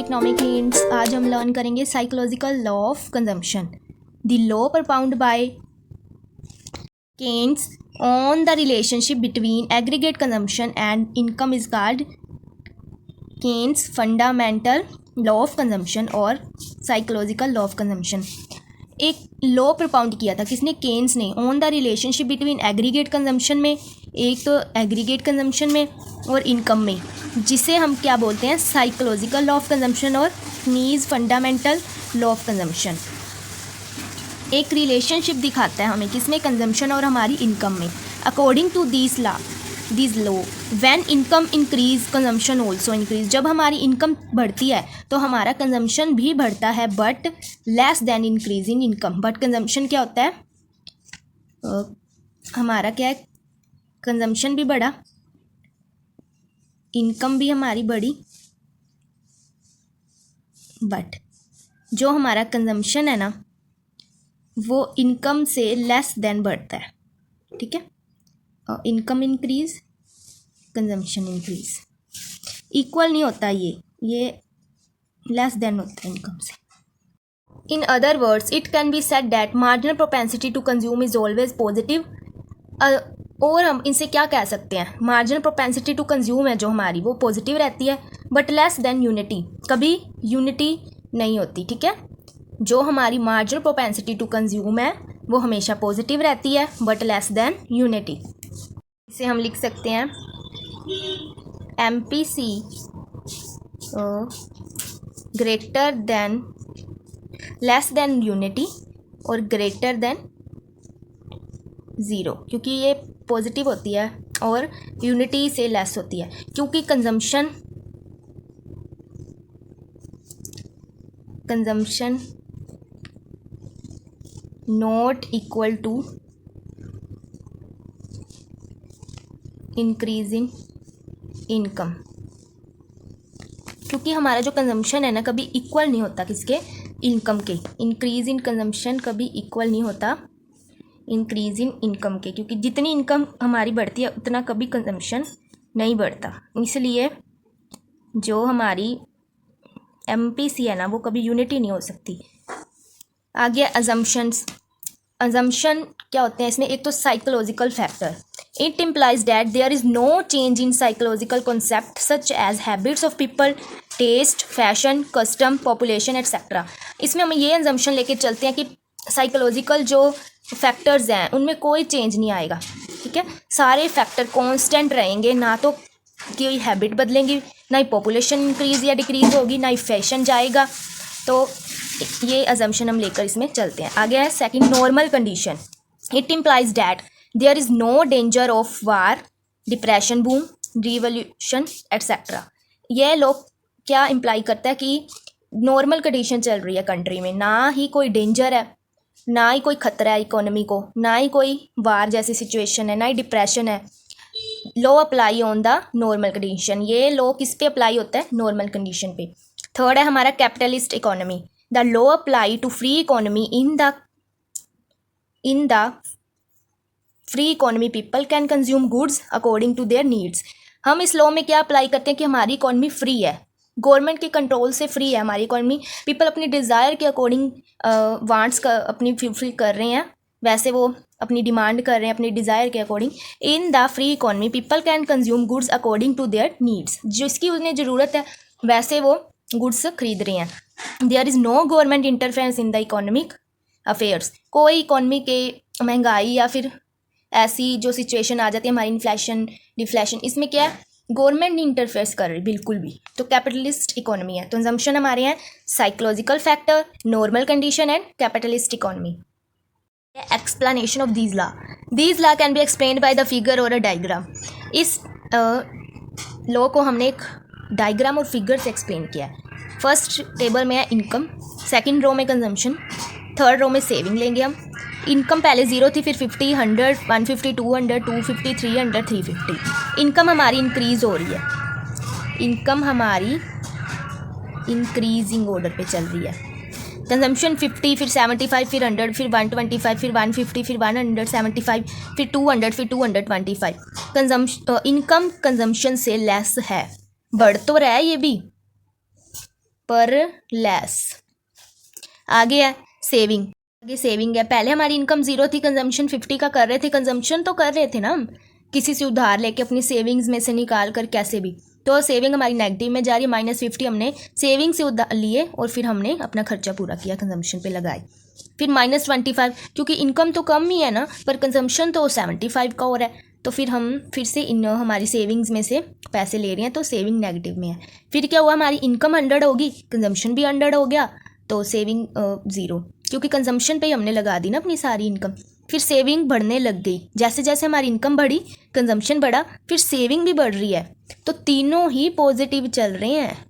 Economic hints. आज हम learn करेंगे psychological law of consumption. The law propounded by Keynes on the relationship between aggregate consumption and income is called Keynes fundamental law of consumption और psychological law of consumption. एक law propound किया था किसने? Keynes ने। On the relationship between aggregate consumption में, एक तो aggregate consumption में और इनकम में, जिसे हम क्या बोलते हैं? साइकोलॉजिकल लॉ ऑफ कंजम्पशन और Keynes fundamental law of consumption. एक रिलेशनशिप दिखाता है हमें किसमें? कंजम्पशन और हमारी इनकम में। According to this law when income increase consumption also increase. जब हमारी इनकम बढ़ती है तो हमारा कंजम्पशन भी बढ़ता है, but less than increase in income. But consumption क्या होता है? हमारा क्या है? कंजम्पशन भी बढ़ा, इनकम भी हमारी बढ़ी, बट जो हमारा कंजम्पशन है ना वो इनकम से लेस देन बढ़ता है। ठीक है, income increase, consumption increase, equal नहीं होता, ये लेस देन होता है इनकम से। In other words it can be said that marginal propensity to consume is always positive. और हम इनसे क्या कह सकते हैं? मार्जिनल प्रोपेंसिटी टू कंज्यूम है जो हमारी, वो पॉजिटिव रहती है, बट लेस देन यूनिटी, कभी यूनिटी नहीं होती। ठीक है, जो हमारी मार्जिनल प्रोपेंसिटी टू कंज्यूम है वो हमेशा पॉजिटिव रहती है, बट लेस देन यूनिटी। इसे हम लिख सकते हैं MPC greater than, less than unity और ग्रेटर देन ज़ीरो, क्योंकि ये पॉजिटिव होती है और यूनिटी से लेस होती है, क्योंकि consumption not equal to increase in income. क्योंकि हमारा जो कंजम्पशन है ना कभी इक्वल नहीं होता किसके? इनकम के। इंक्रीज इन कंजम्पशन कभी इक्वल नहीं होता इंक्रीज इन इनकम के, क्योंकि जितनी इनकम हमारी बढ़ती है उतना कभी कंजम्पशन नहीं बढ़ता। इसलिए जो हमारी MPC है ना वो कभी यूनिटी नहीं हो सकती। आगे अजम्पशंस। अजम्पशन क्या होते हैं इसमें? एक तो psychological factor. It implies that there is no change in psychological concept such as habits of people, taste, fashion, custom, population etcetera. इसमें हम ये अजम्पशन लेके चलते हैं कि साइकोलॉजिकल जो फैक्टर्स हैं उनमें कोई चेंज नहीं आएगा। ठीक है, सारे फैक्टर कांस्टेंट रहेंगे, ना तो कोई हैबिट बदलेंगी, ना ही पॉपुलेशन इंक्रीज या डिक्रीज होगी, ना ही फैशन जाएगा। तो ये अजम्पशन हम लेकर इसमें चलते हैं। आगे है second, normal condition. It implies that there is no danger of war, depression, boom, revolution etcetera. यह लोग क्या इम्प्लाई करता है कि नॉर्मल कंडीशन चल रही है कंट्री में, ना ही कोई डेंजर है, ना ही कोई खतरा है इकोनॉमी को, ना ही कोई वार जैसी सिचुएशन है, ना ही डिप्रेशन है। Law apply on the normal condition. ये लॉ किस पे अप्लाई होता है? नॉर्मल कंडीशन पे। थर्ड है हमारा capitalist economy. The law apply to free economy in the free economy people can consume goods according to their needs. हम इस लॉ में क्या अप्लाई करते हैं कि हमारी इकोनॉमी फ्री है, गवर्नमेंट के कंट्रोल से फ्री है हमारी इकोनॉमी। पीपल अपनी डिज़ायर के अकॉर्डिंग वांट्स का अपनी फुलफिल कर रहे हैं, वैसे वो अपनी डिमांड कर रहे हैं अपनी डिज़ायर के according. In the free economy people can consume goods according to their needs. जिसकी उन्हें ज़रूरत है वैसे वो गुड्स खरीद रहे हैं। There is no government interference in the economic affairs. कोई इकोनॉमी के महंगाई या फिर ऐसी जो सिचुएशन आ जाती है हमारी इन्फ्लेशन, डिफ्लेशन, इसमें क्या है? गवर्नमेंट नहीं इंटरफेयर कर रही बिल्कुल भी। तो कैपिटलिस्ट इकोनॉमी है। तो कंजम्पशन हमारे हैं psychological factor, normal condition and capitalist economy. Explanation of these law can be explained by the figure और अ डायग्राम। इस लॉ को हमने एक डायग्राम और फिगर से एक्सप्लेन किया है। फर्स्ट टेबल में है इनकम, सेकंड रो में कंजम्पशन, थर्ड रो में सेविंग लेंगे हम। इनकम पहले 0 थी, फिर 50, 100, 150, 200, 250, 300, 350। इनकम हमारी इंक्रीज हो रही है, इनकम हमारी इंक्रीजिंग ऑर्डर पे चल रही है। कंजम्पशन 50, फिर 75, फिर 100, फिर 125, फिर 150, फिर 175, फिर 200, फिर 225। इनकम कंजम्पशन से लेस है, बढ़ तो रहा है ये भी, पर लेस। आगे है सेविंग, आगे सेविंग है। पहले हमारी इनकम 0 थी, कंजम्पशन 50 का कर रहे थे, कंजम्पशन तो कर रहे थे ना हम, किसी से उधार लेके अपनी सेविंग्स में से निकाल कर कैसे भी, तो सेविंग हमारी नेगेटिव में जा रही है। -50 हमने सेविंग से उधार लिए और फिर हमने अपना खर्चा पूरा किया, कंजम्पशन पे लगाए। फिर -25, क्योंकि इनकम तो कम ही है ना, पर कंजम्पशन तो 75 का हो रहा है, तो फिर हम फिर से हमारी सेविंग्स में से पैसे ले रहे हैं, तो सेविंग नेगेटिव में है। फिर क्या हुआ, हमारी इनकम 100 होगी, कंजम्पशन भी 100 हो गया, तो सेविंग 0, क्योंकि कंजम्पशन पे ही हमने लगा दी ना अपनी सारी इनकम। फिर सेविंग बढ़ने लग गई, जैसे जैसे हमारी इनकम बढ़ी, कंजम्पशन बढ़ा, फिर सेविंग भी बढ़ रही है, तो तीनों ही पॉजिटिव चल रहे हैं।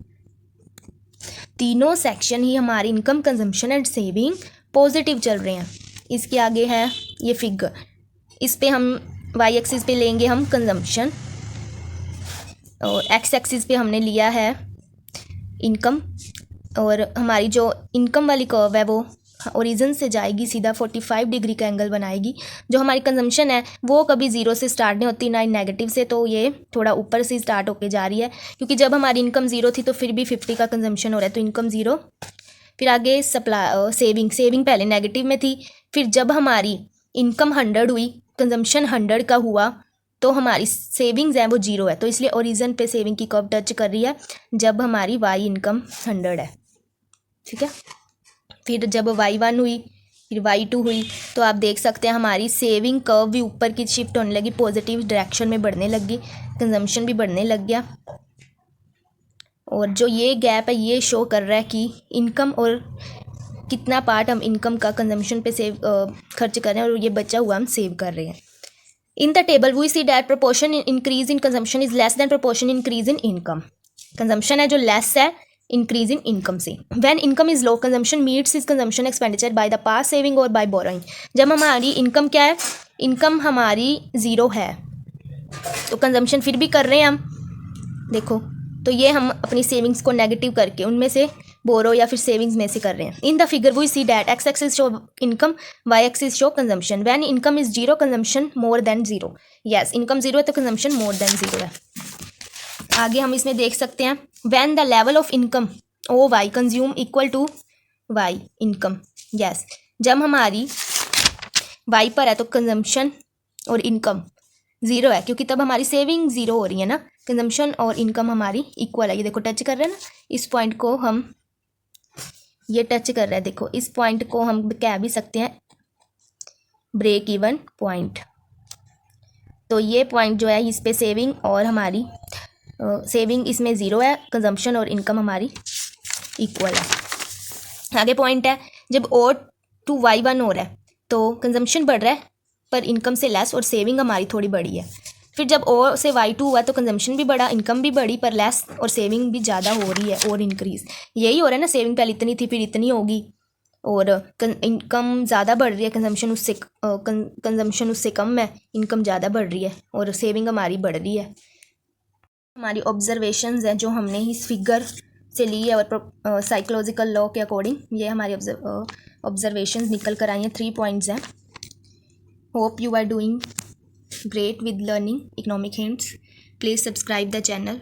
तीनों सेक्शन ही हमारी income, consumption and saving positive चल रहे हैं। इसके आगे है ये फिगर, इस पे हम वाई एक्सिस पे लेंगे हम कंजम्पशन, और एक्स एक्सिस पे हमने लिया है इनकम, और हमारी जो इनकम वाली कर्व है वो ओरिजिन से जाएगी सीधा 45 डिग्री का एंगल बनाएगी। जो हमारी कंजम्पशन है वो कभी 0 से स्टार्ट नहीं होती, ना ही नेगेटिव से, तो ये थोड़ा ऊपर से स्टार्ट होके जा रही है, क्योंकि जब हमारी इनकम 0 थी तो फिर भी 50 का कंजम्पशन हो रहा है, तो इनकम 0। फिर आगे सेविंग पहले नेगेटिव में थी, फिर जब हमारी इनकम 100 हुई, कंजम्पशन 100 का हुआ, तो हमारी सेविंग्स हैं वो 0 है, तो इसलिए ओरिजिन पे सेविंग की कर्व टच कर रही है जब हमारी वाई इनकम 100 है, ठीक है। फिर जब y1 हुई, फिर y2 हुई, तो आप देख सकते हैं हमारी सेविंग कर्व भी ऊपर की शिफ्ट होने लगी, पॉजिटिव डायरेक्शन में बढ़ने लगी, कंजम्पशन भी बढ़ने लग गया। और जो ये गैप है ये शो कर रहा है कि इनकम और कितना पार्ट हम इनकम का कंजम्पशन पे खर्च कर रहे हैं, और ये बचा हुआ हम सेव कर रहे हैं। In the table we see that proportion increase in consumption is less than proportion increase in income. Consumption है जो लेस है इंक्रीज इन इनकम से। When income is low, consumption meets is consumption expenditure by the past saving और by borrowing. जब हमारी income क्या है, income हमारी 0 है, तो कंजम्पशन फिर भी कर रहे हैं हम, देखो, तो ये हम अपनी सेविंग्स को नेगेटिव करके उनमें से बोरो या फिर सेविंग्स में से कर रहे हैं। In the figure we see that X axis show income, Y axis show consumption. When income is 0, consumption more than 0। Yes, income 0 है तो कंजम्पशन मोर देन 0 है। आगे हम इसमें देख सकते हैं, when the level of income O Y consume equal to Y income. Yes, जब हमारी वाई पर है तो कंजम्पशन और इनकम 0 है, क्योंकि तब हमारी सेविंग 0 हो रही है ना, कंजम्पशन और इनकम हमारी इक्वल है। ये देखो टच कर रहे हैं ना, इस पॉइंट को हम, ये टच कर रहा है, देखो इस पॉइंट को हम कह भी सकते हैं ब्रेक इवन पॉइंट। तो ये पॉइंट जो है इस पे सेविंग और हमारी सेविंग इसमें 0 है, कंजम्पशन और इनकम हमारी इक्वल है। आगे पॉइंट है, जब O टू Y1 हो रहा है तो कंजम्पशन बढ़ रहा है पर इनकम से लेस, और सेविंग हमारी थोड़ी बड़ी है। फिर जब O से Y2 हुआ तो कंजम्पशन भी बढ़ा, इनकम भी बढ़ी पर लेस, और सेविंग भी ज़्यादा हो रही है और इंक्रीज। यही हो रहा है ना, सेविंग पहले इतनी थी फिर इतनी होगी, और इनकम ज़्यादा बढ़ रही है, कंजम्पशन उससे कम है, इनकम ज़्यादा बढ़ रही है और सेविंग हमारी बढ़ रही है। हमारी ऑब्जर्वेशंस हैं जो हमने इस फिगर से ली है, और साइकोलॉजिकल लॉ के अकॉर्डिंग ये हमारी ऑब्जर्वेशंस निकल कर आई हैं। 3 पॉइंट्स हैं। Hope you are doing great with learning economic hints. Please subscribe the channel.